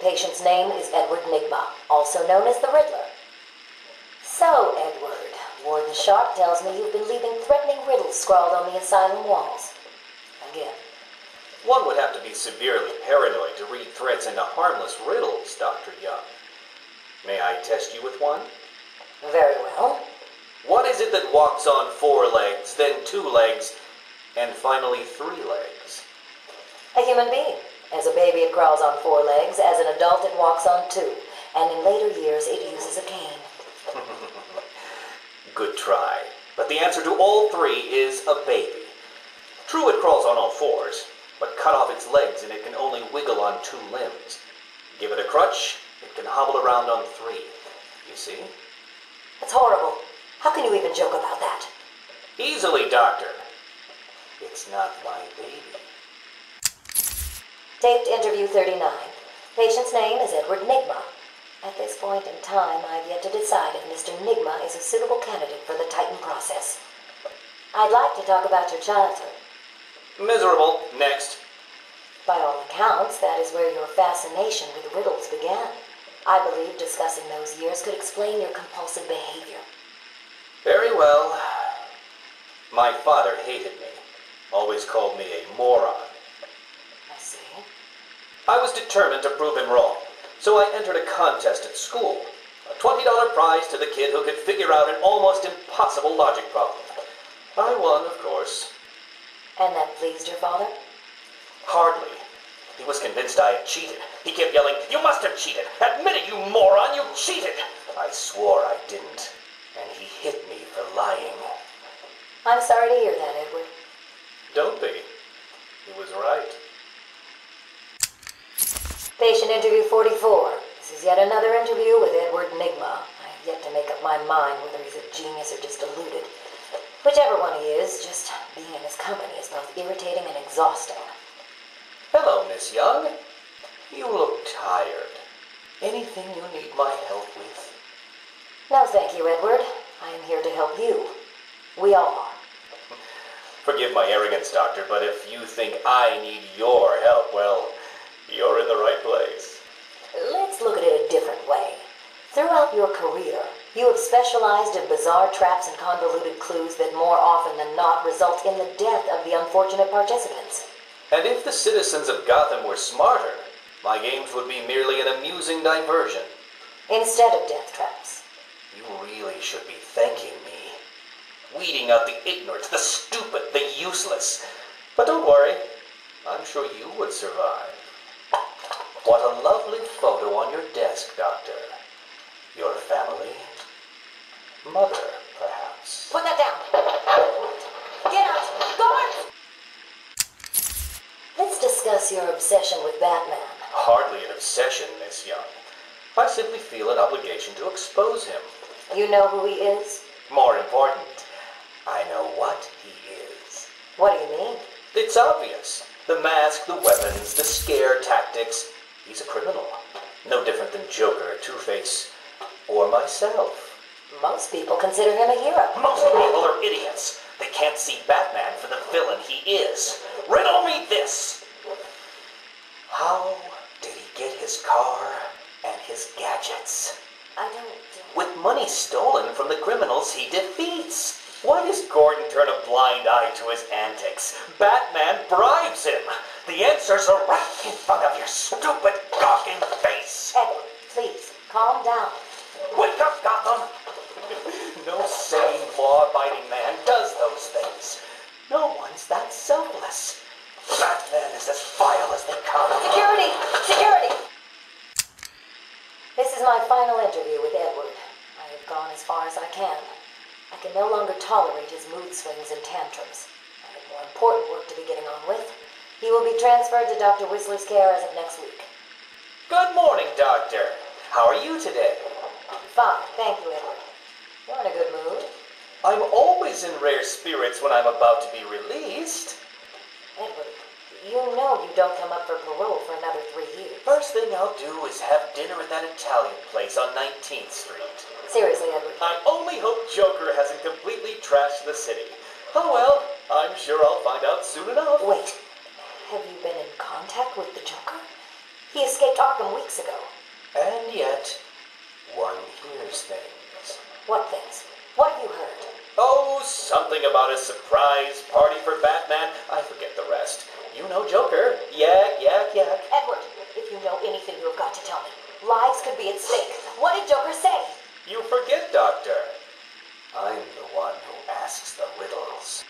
Patient's name is Edward Nigma, also known as the Riddler. So, Edward, Warden Sharp tells me you've been leaving threatening riddles scrawled on the asylum walls. Again. One would have to be severely paranoid to read threats into harmless riddles, Dr. Young. May I test you with one? Very well. What is it that walks on 4 legs, then 2 legs, and finally 3 legs? A human being. As a baby, it crawls on 4 legs. As an adult, it walks on 2. And in later years, it uses a cane. Good try. But the answer to all 3 is a baby. True, it crawls on all 4s, but cut off its legs and it can only wiggle on 2 limbs. Give it a crutch, it can hobble around on 3. You see? That's horrible. How can you even joke about that? Easily, Doctor. It's not my baby. Taped interview 39. Patient's name is Edward Nigma. At this point in time, I've yet to decide if Mr. Nigma is a suitable candidate for the Titan process. I'd like to talk about your childhood. Miserable. Next. By all accounts, that is where your fascination with riddles began. I believe discussing those years could explain your compulsive behavior. Very well. My father hated me. Always called me a moron. I see. I was determined to prove him wrong, so I entered a contest at school. A $20 prize to the kid who could figure out an almost impossible logic problem. I won, of course. And that pleased your father? Hardly. He was convinced I had cheated. He kept yelling, "You must have cheated! Admit it, you moron! You cheated!" I swore I didn't, and he hit me for lying. I'm sorry to hear that, Edward. Don't be. He was right. Patient interview 44. This is yet another interview with Edward Nigma. I have yet to make up my mind whether he's a genius or just deluded. Whichever one he is, just being in his company is both irritating and exhausting. Hello, Miss Young. You look tired. Anything you need my help with? No, thank you, Edward. I am here to help you. We all are. Forgive my arrogance, Doctor, but if you think I need your help, well, you're in the right place. Let's look at it a different way. Throughout your career, you have specialized in bizarre traps and convoluted clues that more often than not result in the death of the unfortunate participants. And if the citizens of Gotham were smarter, my games would be merely an amusing diversion. Instead of death traps. You really should be thanking me. Weeding out the ignorant, the stupid, the useless. But don't worry, I'm sure you would survive. What a lovely photo on your desk, Doctor. Your family? Mother, perhaps. Put that down. Get out. Go on. Let's discuss your obsession with Batman. Hardly an obsession, Miss Young. I simply feel an obligation to expose him. You know who he is? More important, I know what he is. What do you mean? It's obvious. The mask, the weapons, the scare tactics. He's a criminal. No different than Joker, Two-Face, or myself. Most people consider him a hero. Most people are idiots. They can't see Batman for the villain he is. Riddle me this. How did he get his car and his gadgets? I don't... With money stolen from the criminals he defeats. Why does Gordon turn a blind eye to his antics? Batman bribes him. The answers are right in front of your stupid, gawking face. Edward, please, calm down. Wake up, Gotham! No sane, law-abiding man does those things. No one's that selfless. Batman is as vile as they come. Security! Security! This is my final interview with Edward. I have gone as far as I can. I can no longer tolerate his mood swings and tantrums. I have more important work to be getting on with. He will be transferred to Dr. Whistler's care as of next week. Good morning, Doctor. How are you today? Fine, thank you, Edward. You're in a good mood. I'm always in rare spirits when I'm about to be released. Edward, you know you don't come up for parole for another 3 years. First thing I'll do is have dinner at that Italian place on 19th Street. Seriously, Edward. I only hope Joker hasn't completely trashed the city. Oh well, I'm sure I'll find out soon enough. Wait, have you been in contact with the Joker? He escaped Arkham weeks ago. And yet, one hears things. What things? What you heard? Oh, something about a surprise party for Batman. I forget the rest. You know Joker. Yak, yak, yak. Edward, if you know anything, you have got to tell me. Lives could be at stake. What did Joker say? You forget, Doctor. I'm the one who asks the riddles.